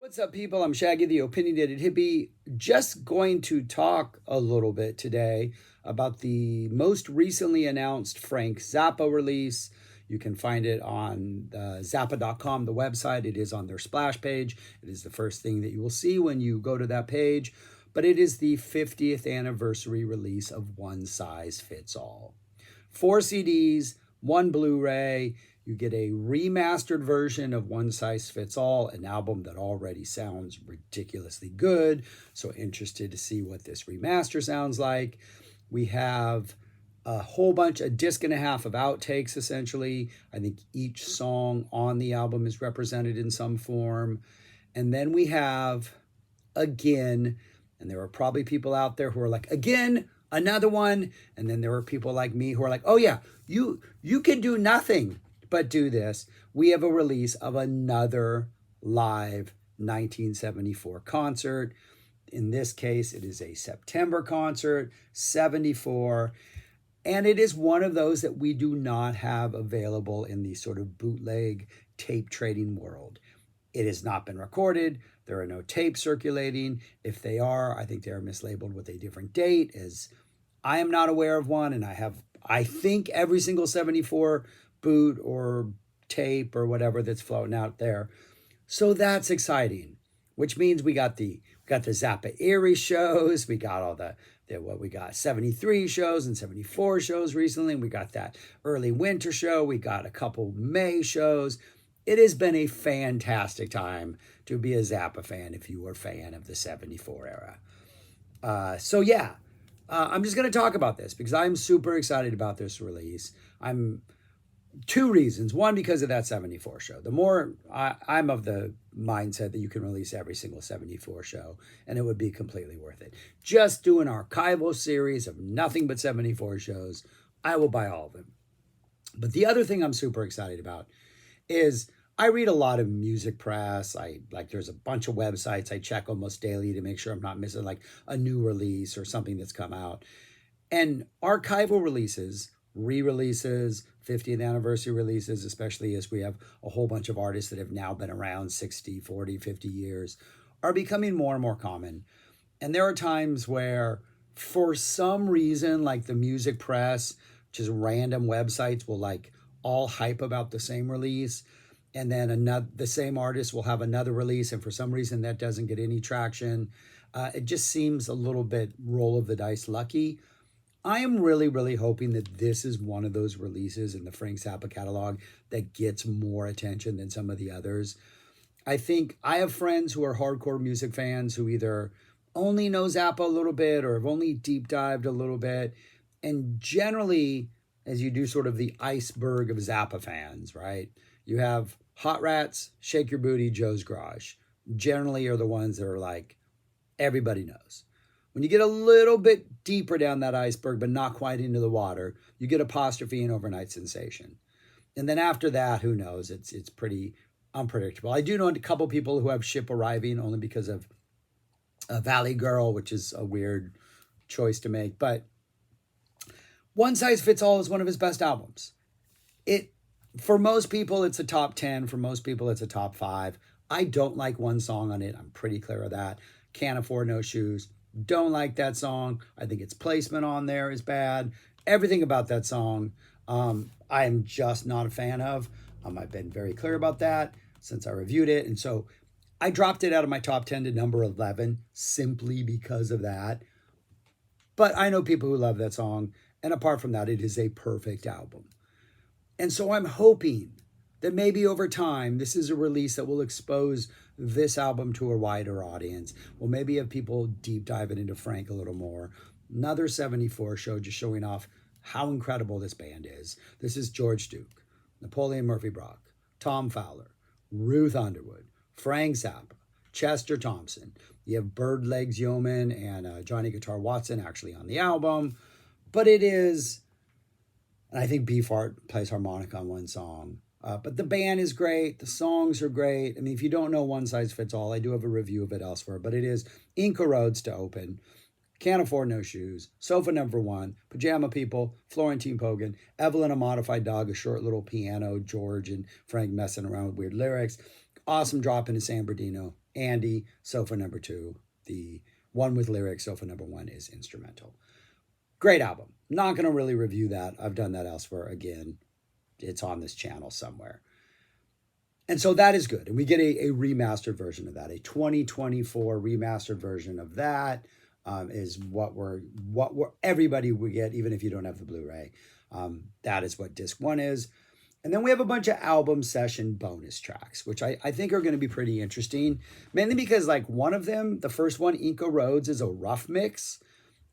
What's up, people? I'm Shaggy, the Opinionated Hippie. Just going to talk a little bit today about the most recently announced Frank Zappa release. You can find it on Zappa.com, the website. It is on their splash page. It is the first thing that you will see when you go to that page. But it is the 50th anniversary release of One Size Fits All. 4 CDs, one Blu-ray. You get a remastered version of One Size Fits All, an album that already sounds ridiculously good. So interested to see what this remaster sounds like. We have a whole bunch, a disc and a half of outtakes, essentially. I think each song on the album is represented in some form. And then we have, again, and there are probably people out there who are like, again, another one. And then there are people like me who are like, oh yeah, you can do nothing but do this. We have a release of another live 1974 concert. In this case, it is a September concert, 74. And it is one of those that we do not have available in the sort of bootleg tape trading world. It has not been recorded. There are no tapes circulating. If they are, I think they are mislabeled with a different date, as I am not aware of one. And I think every single 74 boot or tape or whatever that's floating out there. So that's exciting, which means we got the Zappa Erie shows. We got all the 73 shows and 74 shows recently. We got that early winter show. We got a couple May shows. It has been a fantastic time to be a Zappa fan if you were a fan of the 74 era. I'm just going to talk about this because I'm super excited about this release. I'm two reasons. One, because of that 74 show. The more I'm of the mindset that you can release every single 74 show and it would be completely worth it. Just do an archival series of nothing but 74 shows. I will buy all of them. But the other thing I'm super excited about is I read a lot of music press. There's a bunch of websites I check almost daily to make sure I'm not missing like a new release or something that's come out. And archival releases, re-releases, 50th anniversary releases, especially as we have a whole bunch of artists that have now been around 60, 40, 50 years, are becoming more and more common. And there are times where, for some reason, like the music press, just random websites will like all hype about the same release. And then the same artist will have another release. And for some reason, that doesn't get any traction. It just seems a little bit roll of the dice lucky. I am really, really hoping that this is one of those releases in the Frank Zappa catalog that gets more attention than some of the others. I think I have friends who are hardcore music fans who either only know Zappa a little bit or have only deep dived a little bit. And generally, as you do sort of the iceberg of Zappa fans, right? You have Hot Rats, Shake Your Booty, Joe's Garage. Generally are the ones that are like, everybody knows. When you get a little bit deeper down that iceberg, but not quite into the water, you get Apostrophe and Overnight Sensation. And then after that, who knows? It's pretty unpredictable. I do know a couple people who have Ship Arriving only because of Valley Girl, which is a weird choice to make. But One Size Fits All is one of his best albums. For most people, it's a top 10. For most people, it's a top 5. I don't like one song on it. I'm pretty clear of that. Can't Afford No Shoes. Don't like that song. I think its placement on there is bad. Everything about that song, I am just not a fan of. I've been very clear about that since I reviewed it. And so I dropped it out of my top 10 to number 11 simply because of that. But I know people who love that song. And apart from that, it is a perfect album. And so I'm hoping that maybe over time, this is a release that will expose this album to a wider audience. We'll maybe have people deep diving into Frank a little more. Another 74 show just showing off how incredible this band is. This is George Duke, Napoleon Murphy Brock, Tom Fowler, Ruth Underwood, Frank Zappa, Chester Thompson. You have Bird Legs Yeoman and Johnny Guitar Watson actually on the album. But it is, and I think Beefheart plays harmonica on one song. But the band is great. The songs are great. I mean, if you don't know One Size Fits All, I do have a review of it elsewhere. But it is Inca Roads to open. Can't Afford No Shoes, Sofa Number One, Pajama People, Florentine Pogan, Evelyn a Modified Dog, a short little piano, George and Frank messing around with weird lyrics, Awesome Drop into San Bernardino, Andy, sofa number 2. The one with lyrics, sofa number 1, is instrumental. Great album. Not going to really review that. I've done that elsewhere. Again, it's on this channel somewhere. And so that is good. And we get a remastered version of that. A 2024 remastered version of that is what everybody will get, even if you don't have the Blu-ray. That is what disc 1 is. And then we have a bunch of album session bonus tracks, which I think are going to be pretty interesting. Mainly because like one of them, the first one, Inca Roads, is a rough mix.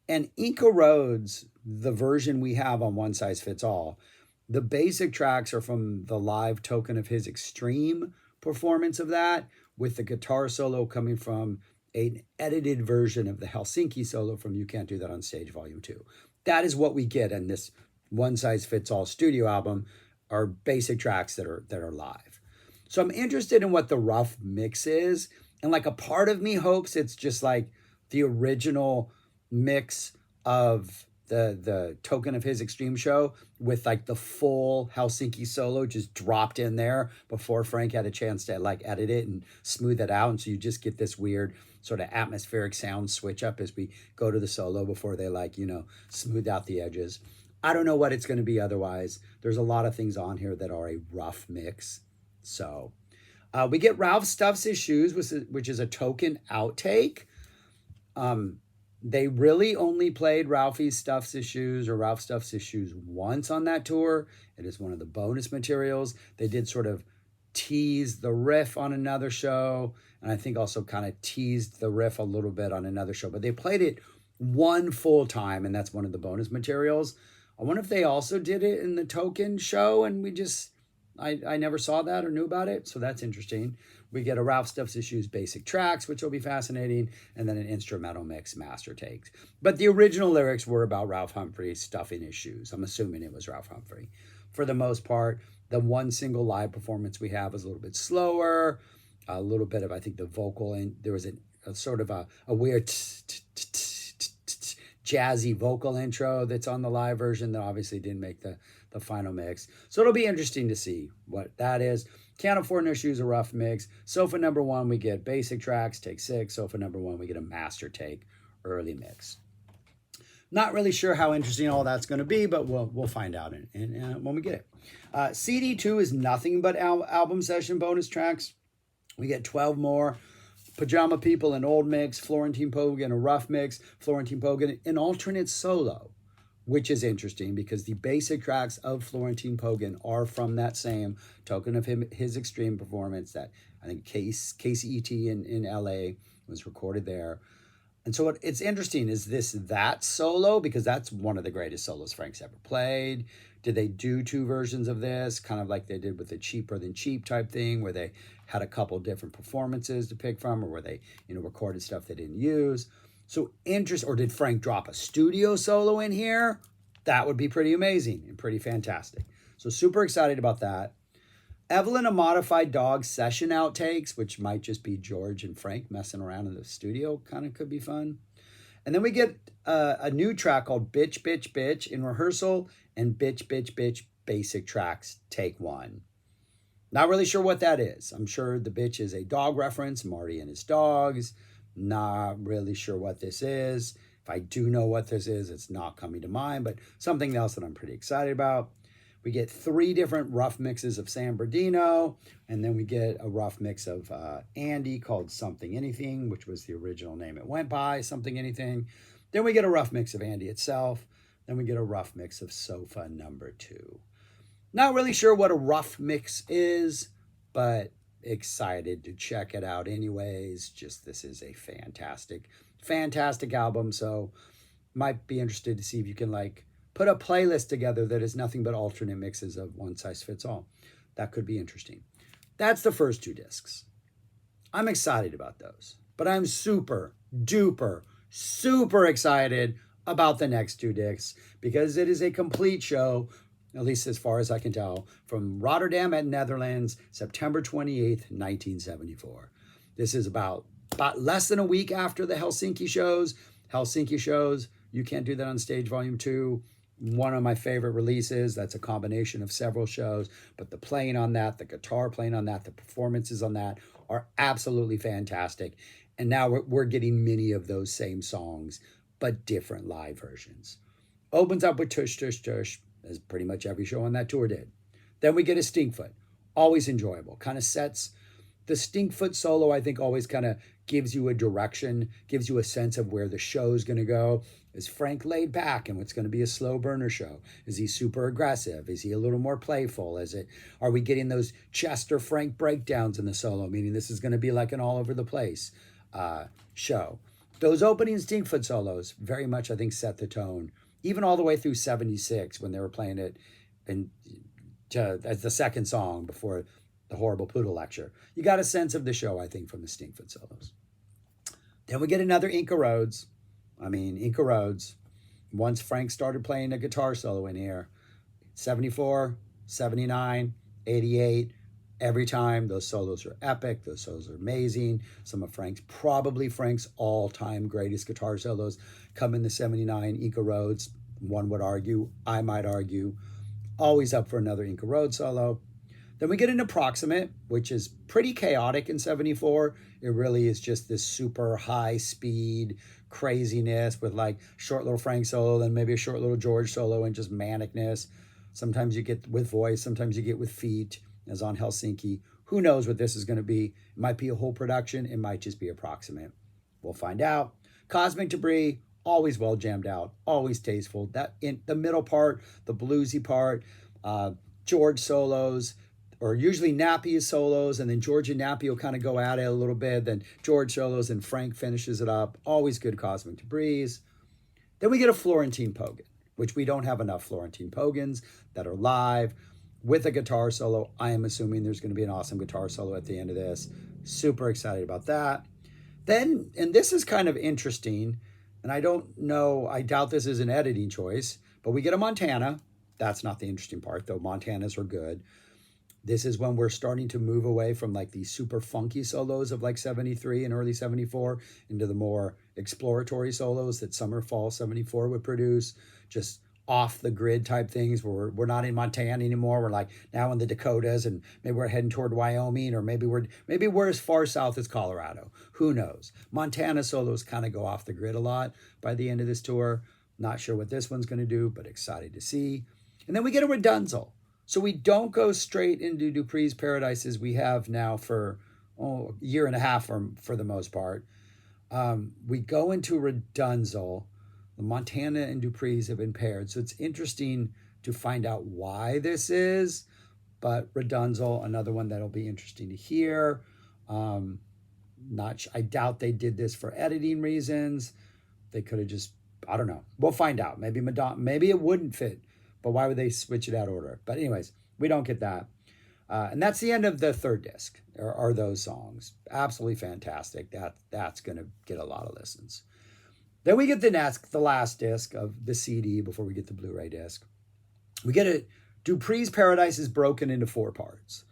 And Inca Roads, the version we have on One Size Fits All, the basic tracks are from the live Token of His Extreme performance of that, with the guitar solo coming from an edited version of the Helsinki solo from You Can't Do That on Stage Volume 2. That is what we get in this One Size Fits All studio album, are basic tracks that are live. So I'm interested in what the rough mix is. And like a part of me hopes it's just like the original mix of the Token of His Extreme show with like the full Helsinki solo just dropped in there before Frank had a chance to like edit it and smooth it out. And so you just get this weird sort of atmospheric sound switch up as we go to the solo before they like, smooth out the edges. I don't know what it's going to be otherwise. There's a lot of things on here that are a rough mix. So we get Ralph Stuffs His Shoes, which is a Token outtake. They really only played Ralphie Stuffs His Shoes or Ralph Stuffs His Shoes once on that tour. It is one of the bonus materials. They did sort of tease the riff on another show, and I think also kind of teased the riff a little bit on another show. But they played it one full time, and that's one of the bonus materials. I wonder if they also did it in the Token show, and I never saw that or knew about it, so that's interesting. We get a Ralph Stuffs His Shoes basic tracks, which will be fascinating, and then an instrumental mix master takes. But the original lyrics were about Ralph Humphrey stuffing his shoes. I'm assuming it was Ralph Humphrey. For the most part, the one single live performance we have is a little bit slower, a little bit of, I think, the vocal, and there was a sort of a weird jazzy vocal intro that's on the live version that obviously didn't make the final mix. So it'll be interesting to see what that is. Can't Afford No Shoes, a rough mix. Sofa number 1, we get basic tracks, take 6. Sofa number 1, we get a master take, early mix. Not really sure how interesting all that's going to be, but we'll find out when we get it. CD 2 is nothing but album session bonus tracks. We get 12 more. Pajama People, an old mix. Florentine Pogan, a rough mix. Florentine Pogan, an alternate solo, which is interesting because the basic tracks of Florentine Pogan are from that same Token of His Extreme performance that I think KCET in LA was recorded there. And so it's interesting, is that solo? Because that's one of the greatest solos Frank's ever played. Did they do 2 versions of this, kind of like they did with the Cheaper Than Cheap type thing, where they had a couple different performances to pick from, or where they recorded stuff they didn't use? So or did Frank drop a studio solo in here? That would be pretty amazing and pretty fantastic. So super excited about that. Evelyn, a Modified Dog session outtakes, which might just be George and Frank messing around in the studio. Kind of could be fun. And then we get a new track called Bitch, Bitch, Bitch in rehearsal, and Bitch, Bitch, Bitch basic tracks, take 1. Not really sure what that is. I'm sure the bitch is a dog reference, Marty and his dogs. Not really sure what this is. If I do know what this is, it's not coming to mind, but something else that I'm pretty excited about. We get 3 different rough mixes of San Bernardino, and then we get a rough mix of Andy called Something Anything, which was the original name it went by, Something Anything. Then we get a rough mix of Andy itself. Then we get a rough mix of Sofa number 2. Not really sure what a rough mix is, but excited to check it out anyways. Just this is a fantastic, fantastic album, so might be interested to see if you can like put a playlist together that is nothing but alternate mixes of One Size Fits All. That could be interesting. That's the first 2 discs. I'm excited about those, but I'm super duper super excited about the next 2 discs because it is a complete show, at least as far as I can tell, from Rotterdam at Netherlands, September 28th, 1974. This is about less than a week after the Helsinki shows. You Can't Do That on Stage Volume 2. one of my favorite releases. That's a combination of several shows, but the playing on that, the guitar playing on that, the performances on that are absolutely fantastic. And now we're getting many of those same songs, but different live versions. Opens up with Tush Tush Tush, as pretty much every show on that tour did. Then we get a Stinkfoot, always enjoyable. Kind of sets the Stinkfoot solo, I think, always kind of gives you a direction, gives you a sense of where the show's going to go. Is Frank laid back and it's going to be a slow burner show? Is he super aggressive? Is he a little more playful? Are we getting those Chester Frank breakdowns in the solo, meaning this is going to be like an all over the place show? Those opening Stinkfoot solos very much, I think, set the tone, even all the way through 76 when they were playing it as the second song before the horrible poodle lecture. You got a sense of the show, I think, from the Stinkfoot solos. Then we get another Inca Roads. Inca Roads. Once Frank started playing a guitar solo in here, 74, 79, 88, every time those solos are epic. Those solos are amazing. Some of Frank's all-time greatest guitar solos come in the 79 Inca Roads. One would argue, I might argue, always up for another Inca Road solo. Then we get an Approximate, which is pretty chaotic in 74. It really is just this super high speed craziness with like short little Frank solo, then maybe a short little George solo and just manicness. Sometimes you get with voice, sometimes you get with feet, as on Helsinki. Who knows what this is going to be? It might be a whole production. It might just be Approximate. We'll find out. Cosmic Debris, always well jammed out, always tasteful. That in the middle part, the bluesy part, George solos, or usually Nappy solos, and then George and Nappy will kind of go at it a little bit. Then George solos and Frank finishes it up. Always good Cosmic Debris. Then we get a Florentine Pogan, which we don't have enough Florentine Pogans that are live with a guitar solo. I am assuming there's going to be an awesome guitar solo at the end of this. Super excited about that. Then, and this is kind of interesting, and I don't know, I doubt this is an editing choice, but we get a Montana. That's not the interesting part, though Montanas are good. This is when we're starting to move away from like these super funky solos of like 73 and early 74 into the more exploratory solos that summer, fall 74 would produce. Just off the grid type things where we're not in Montana anymore. We're like now in the Dakotas, and maybe we're heading toward Wyoming, or maybe we're as far south as Colorado. Who knows? Montana solos kind of go off the grid a lot by the end of this tour. Not sure what this one's going to do, but excited to see. And then we get a Redunzel. So we don't go straight into Dupree's Paradise as we have now for a year and a half for the most part. We go into Redunzel. The Montana and Dupree's have been paired. So it's interesting to find out why this is. But Redunzel, another one that'll be interesting to hear. I doubt they did this for editing reasons. They could have just, I don't know. We'll find out. Maybe it wouldn't fit. But why would they switch it out order? But anyways, we don't get that. And that's the end of the third disc, are those songs. Absolutely fantastic. That's going to get a lot of listens. Then we get the last disc of the CD before we get the Blu-ray disc. We get a Dupree's Paradise is broken into 4 parts.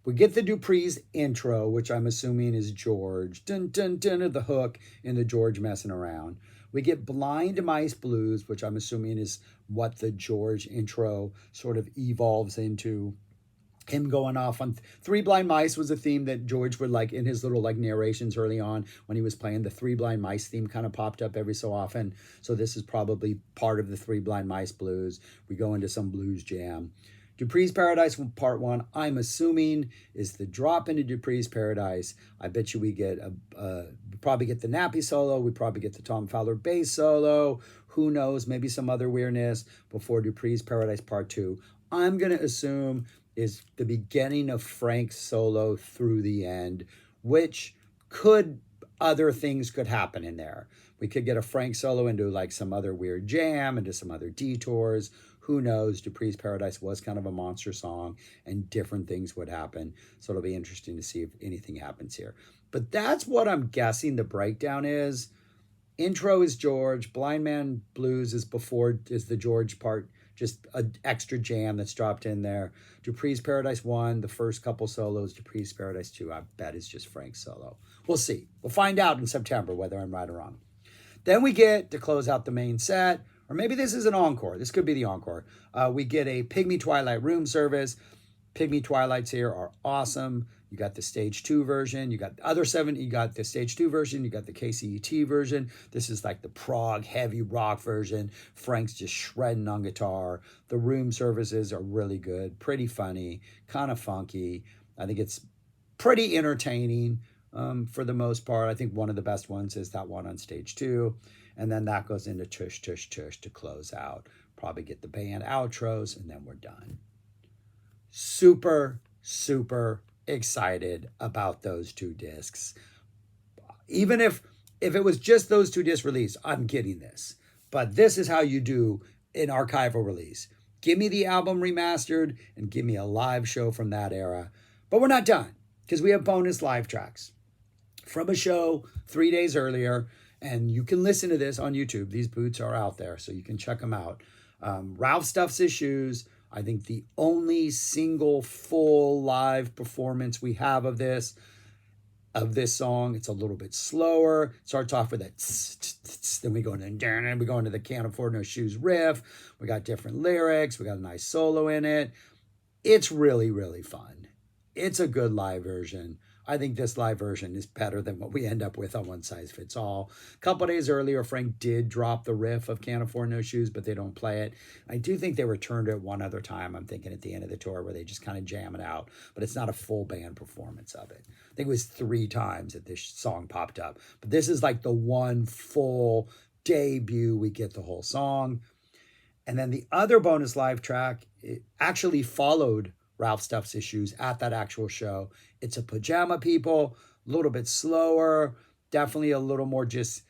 We get the Dupree's intro, which I'm assuming is George. Dun, dun, dun, the hook in the George messing around. We get Blind Mice Blues, which I'm assuming is what the George intro sort of evolves into. Him going off on 3 Blind Mice was a theme that George would like in his little like narrations early on when he was playing. The 3 Blind Mice theme kind of popped up every so often. So this is probably part of the 3 Blind Mice Blues. We go into some blues jam. Dupree's Paradise Part 1, I'm assuming, is the drop into Dupree's Paradise. I bet you we probably get the Nappy solo. We probably get the Tom Fowler bass solo. Who knows? Maybe some other weirdness before Dupree's Paradise Part 2. I'm going to assume is the beginning of Frank's solo through the end, which other things could happen in there. We could get a Frank solo into like some other weird jam, into some other detours. Who knows? Dupree's Paradise was kind of a monster song and different things would happen. So it'll be interesting to see if anything happens here. But that's what I'm guessing the breakdown is. Intro is George. Blind Man Blues is the George part, just an extra jam that's dropped in there. Dupree's Paradise 1, the first couple solos. Dupree's Paradise 2, I bet is just Frank's solo. We'll see. We'll find out in September whether I'm right or wrong. Then we get, to close out the main set, or maybe this is an encore. This could be the encore. We get a Pygmy Twilight room service. Pygmy Twilights here are awesome. You got the stage 2 version. You got the other 7. You got the stage 2 version. You got the KCET version. This is like the prog heavy rock version. Frank's just shredding on guitar. The room services are really good. Pretty funny. Kind of funky. I think it's pretty entertaining for the most part. I think one of the best ones is that one on stage 2. And then that goes into Tush, Tush, Tush to close out. Probably get the band outros, and then we're done. Super, super excited about those 2 discs. Even if it was just those 2 discs released, I'm getting this. But this is how you do an archival release. Give me the album remastered and give me a live show from that era. But we're not done, because we have bonus live tracks from a show 3 days earlier. And you can listen to this on YouTube. These boots are out there, so you can check them out. Ralph Stuffs His Shoes. I think the only single full live performance we have of this song. It's a little bit slower. It starts off with that tss, tss, tss, then we go into the Can't Afford No Shoes riff. We got different lyrics. We got a nice solo in it. It's really, really fun. It's a good live version. I think this live version is better than what we end up with on One Size Fits All. A couple days earlier, Frank did drop the riff of Can't Afford No Shoes, but they don't play it. I do think they returned it one other time, I'm thinking at the end of the tour, where they just kind of jam it out, but it's not a full band performance of it. I think it was 3 times that this song popped up, but this is like the one full debut. We get the whole song. And then the other bonus live track, it actually followed Ralph Stuffs His Shoes at that actual show. It's a Pajama People, a little bit slower, definitely a little more just,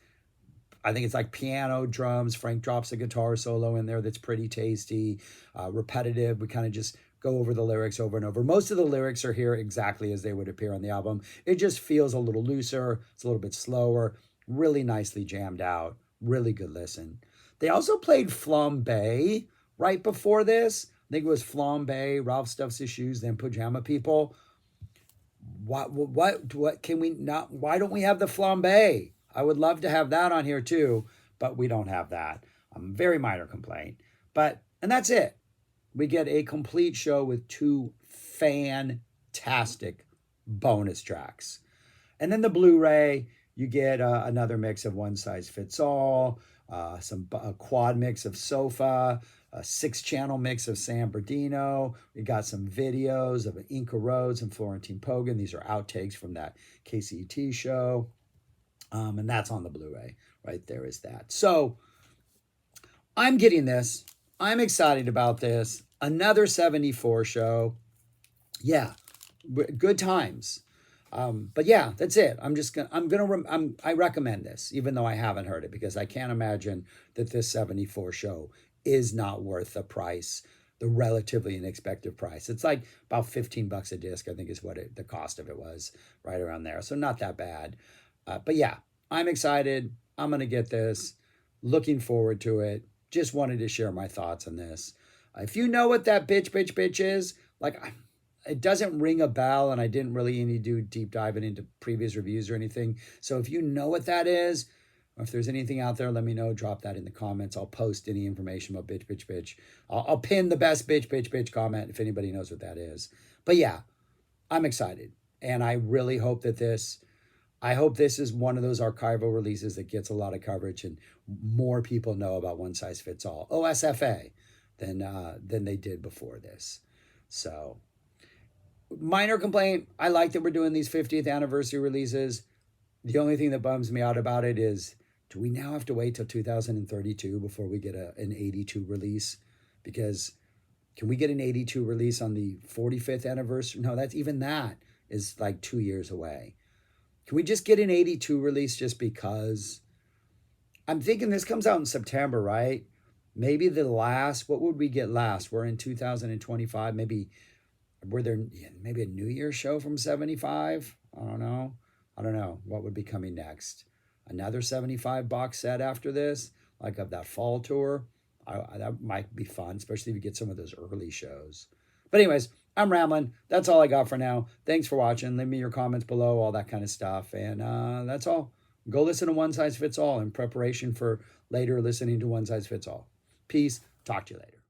I think it's like piano, drums. Frank drops a guitar solo in there that's pretty tasty, repetitive. We kind of just go over the lyrics over and over. Most of the lyrics are here exactly as they would appear on the album. It just feels a little looser. It's a little bit slower, really nicely jammed out, really good listen. They also played Flambe right before this. I think it was Flambe, Ralph Stuffs His Shoes, then Pajama People. What can we not? Why don't we have the Flambe? I would love to have that on here too, but we don't have that. Very minor complaint. And that's it. We get a complete show with 2 fantastic bonus tracks. And then the Blu-ray, you get another mix of One Size Fits All, a quad mix of Sofa, a 6-channel mix of San Bernardino. We got some videos of Inca Rhodes and Florentine Pogan. These are outtakes from that KCET show. And that's on the Blu-ray. Right there is that. So I'm getting this. I'm excited about this. Another 74 show. Yeah, good times. But yeah, that's it. I recommend this, even though I haven't heard it, because I can't imagine that this 74 show is not worth the price, the relatively inexpensive price. It's like about $15 a disc, I think is what the cost of it was, right around there. So not that bad. But yeah, I'm excited. I'm going to get this. Looking forward to it. Just wanted to share my thoughts on this. If you know what that bitch is, like, it doesn't ring a bell, and I didn't really need to do deep diving into previous reviews or anything. So if you know what that is, or if there's anything out there, let me know. Drop that in the comments. I'll post any information about bitch. I'll pin the best bitch comment if anybody knows what that is. But yeah, I'm excited. And I really hope that this is one of those archival releases that gets a lot of coverage and more people know about One Size Fits All, OSFA, than they did before this. So, minor complaint. I like that we're doing these 50th anniversary releases. The only thing that bums me out about it is, do we now have to wait till 2032 before we get an 82 release? Because can we get an 82 release on the 45th anniversary? No, that is like 2 years away. Can we just get an 82 release just because? I'm thinking this comes out in September, right? Maybe what would we get last? We're in 2025. Maybe a New Year's show from 75? I don't know. What would be coming next? Another 75 box set after this, like of that fall tour. That might be fun, especially if you get some of those early shows. But anyways, I'm rambling. That's all I got for now. Thanks for watching. Leave me your comments below, all that kind of stuff. And that's all. Go listen to One Size Fits All in preparation for later listening to One Size Fits All. Peace. Talk to you later.